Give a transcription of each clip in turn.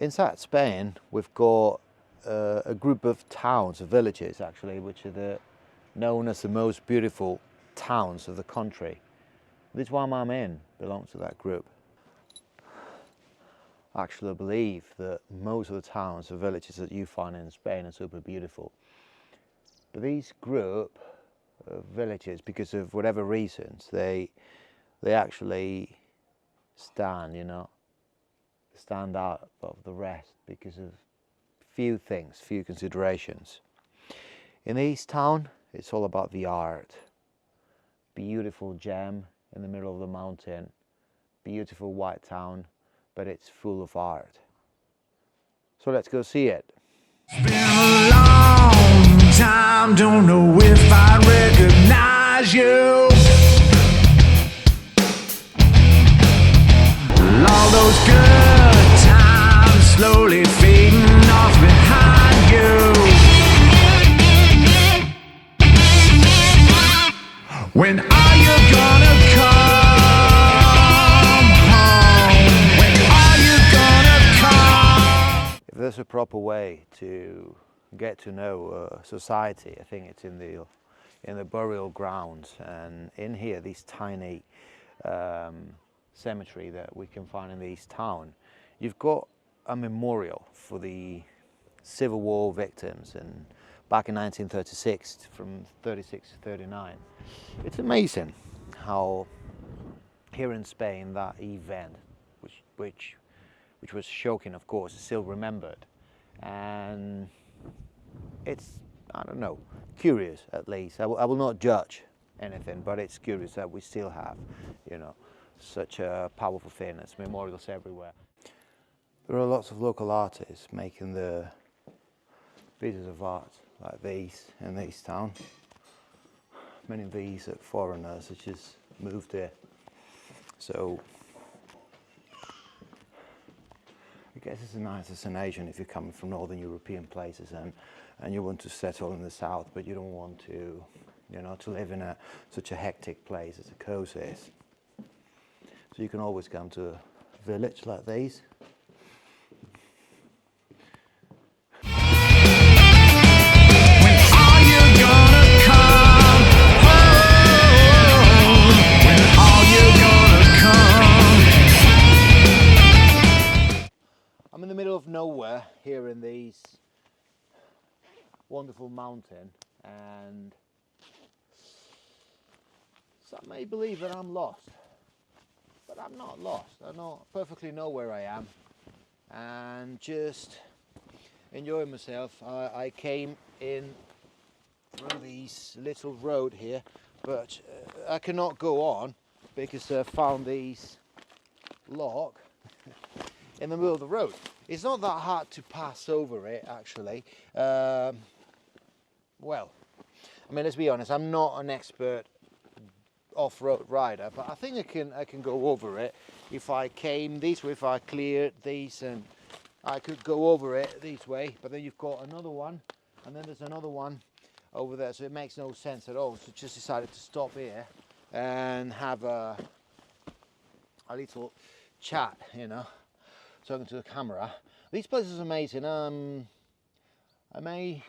Inside Spain, we've got a group of towns, of villages actually, which are known as the most beautiful towns of the country. This one I'm in belongs to that group. I actually believe that most of the towns or villages that you find in Spain are super beautiful. But these group of villages, because of whatever reasons, they actually stand, you know, stand out of the rest because of few things, few considerations. In this town, it's all about the art. Beautiful gem in the middle of the mountain, beautiful white town, but it's full of art. So let's go see it. It's been a long time, don't know if I recognize you. All those good times slowly fading off behind you. When are you gonna come home? When are you gonna come? If there's a proper way to get to know society, I think it's in the burial grounds, and in here, these tiny cemetery that we can find in this town, you've got a memorial for the Civil War victims and back in 1936, from 36 to 39. It's amazing how here in Spain that event, which was shocking, of course, is still remembered, and it's, I don't know, curious at least. I will not judge anything, but it's curious that we still have, you know, such a powerful thing as memorials everywhere. There are lots of local artists making the pieces of art like these in this town. Many of these are foreigners that just moved here. So I guess it's a nice destination if you're coming from Northern European places and you want to settle in the south, but you don't want to, you know, to live in such a hectic place as the coast is. So you can always come to a village like these. I'm in the middle of nowhere here in this wonderful mountain, and some may believe that I'm lost, but I'm not lost. I perfectly know where I am, and just enjoying myself. I came in through this little road here, but I cannot go on because I found this lock in the middle of the road. It's not that hard to pass over it, actually. Well, I mean, let's be honest, I'm not an expert off-road rider, but I think I can go over it if I came this way, if I cleared these, and I could go over it this way. But then you've got another one, and then there's another one over there, so it makes no sense at all. So just decided to stop here and have a little chat, you know, talking to the camera. This place is amazing. I may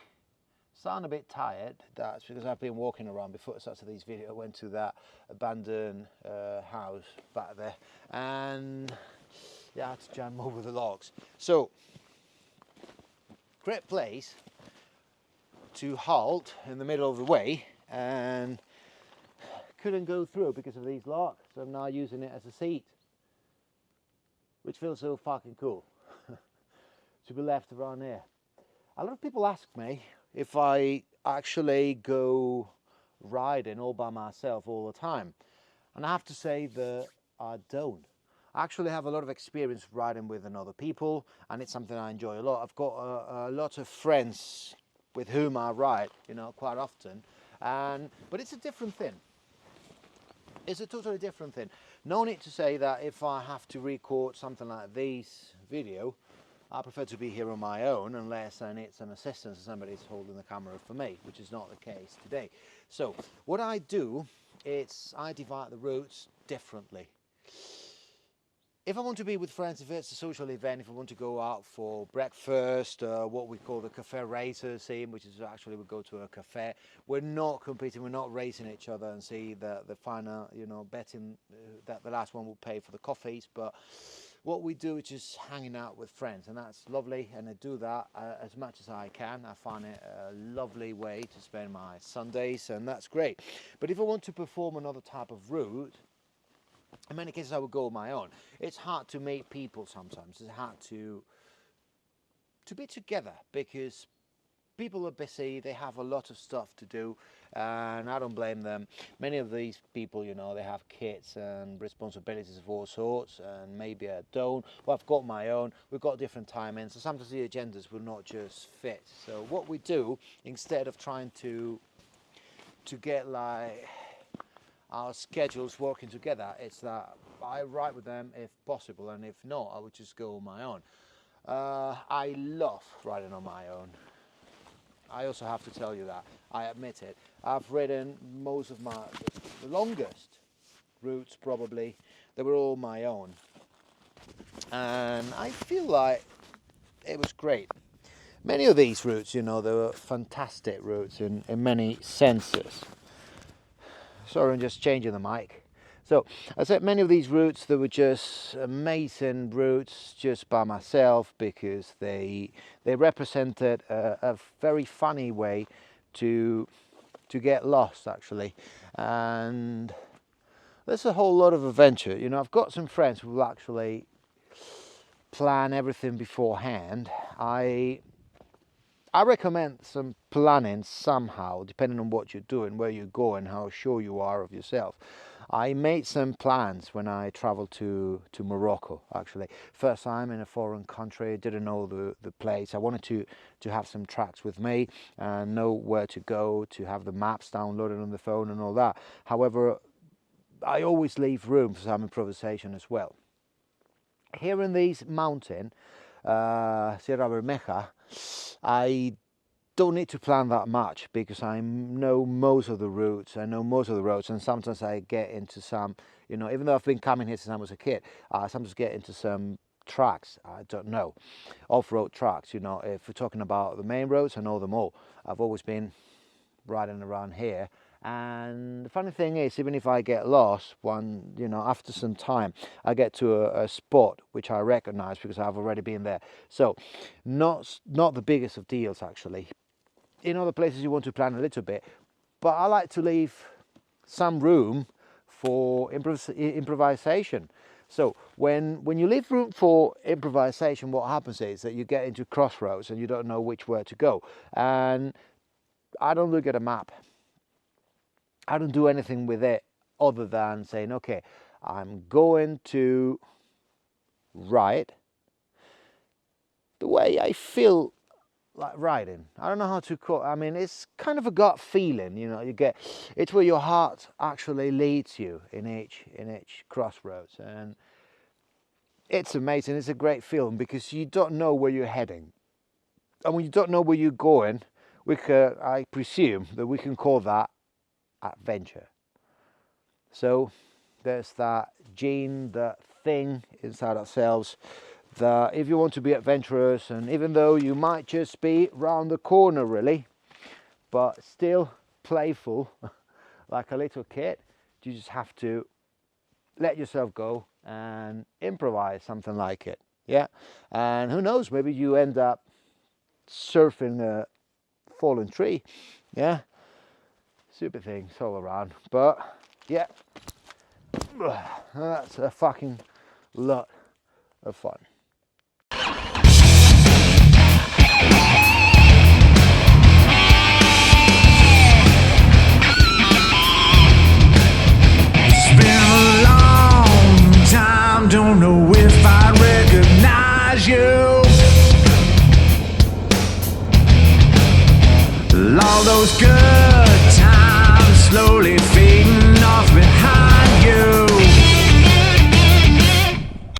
sound a bit tired. That's because I've been walking around before I started this video. I went to that abandoned house back there, and yeah, I had to jump over the logs. So, great place to halt in the middle of the way, and couldn't go through because of these locks. So I'm now using it as a seat, which feels so fucking cool to be left around here. A lot of people ask me if I actually go riding all by myself all the time, and I have to say that I don't. I actually have a lot of experience riding with other people, and it's something I enjoy a lot. I've got a lot of friends with whom I ride, you know, quite often, but it's a different thing. It's a totally different thing. No need to say that if I have to record something like this video, I prefer to be here on my own unless I need some assistance and somebody's holding the camera for me, which is not the case today. So what I do is I divide the routes differently. if I want to be with friends, if it's a social event, if I want to go out for breakfast, what we call the cafe racer scene, which is actually we go to a cafe, we're not competing, we're not racing each other and see the final, betting that the last one will pay for the coffees, but what we do is just hanging out with friends, and that's lovely, and I do that as much as I can. I find it a lovely way to spend my Sundays, and that's great. But if I want to perform another type of route, in many cases I would go on my own. It's hard to meet people sometimes. It's hard to be together because people are busy, they have a lot of stuff to do, and I don't blame them. Many of these people, they have kids and responsibilities of all sorts, and maybe I don't. Well, I've got my own, we've got different timings, so sometimes the agendas will not just fit. So what we do, instead of trying to get like our schedules working together, it's that I ride with them if possible, and if not, I would just go on my own. I love riding on my own. I also have to tell you that, I admit it. I've ridden most of the longest routes probably, they were all my own. And I feel like it was great. Many of these routes, they were fantastic routes in many senses. Sorry, I'm just changing the mic. So, I said many of these routes, they were just amazing routes just by myself because they represented a very funny way to get lost, actually. And there's a whole lot of adventure. I've got some friends who will actually plan everything beforehand. I recommend some planning somehow, depending on what you're doing, where you're going, how sure you are of yourself. I made some plans when I traveled to Morocco, actually. First time in a foreign country, didn't know the place. I wanted to have some tracks with me and know where to go, to have the maps downloaded on the phone and all that. However, I always leave room for some improvisation as well. Here in this mountain, Sierra Bermeja, I don't need to plan that much because I know most of the routes, and sometimes I get into some, even though I've been coming here since I was a kid, I sometimes get into some tracks, I don't know, off-road tracks, if we're talking about the main roads, I know them all. I've always been riding around here. And the funny thing is, even if I get lost, after some time, I get to a spot which I recognize because I've already been there. So, not the biggest of deals, actually. In other places, you want to plan a little bit, but I like to leave some room for improvisation. So, when you leave room for improvisation, what happens is that you get into crossroads and you don't know which way to go. And I don't look at a map. I don't do anything with it other than saying, okay, I'm going to ride the way I feel like riding. I don't know how to call it. I mean, it's kind of a gut feeling, it's where your heart actually leads you in each crossroads. And it's amazing. It's a great feeling because you don't know where you're heading. And when you don't know where you're going, I presume that we can call that adventure. So there's that gene, that thing inside ourselves, that if you want to be adventurous, and even though you might just be round the corner really, but still playful like a little kid, you just have to let yourself go and improvise something like it. Yeah, and who knows, maybe you end up surfing a fallen tree. Yeah, super things all around. But yeah, that's a fucking lot of fun. It's been a long time, don't know if I recognize you. All those good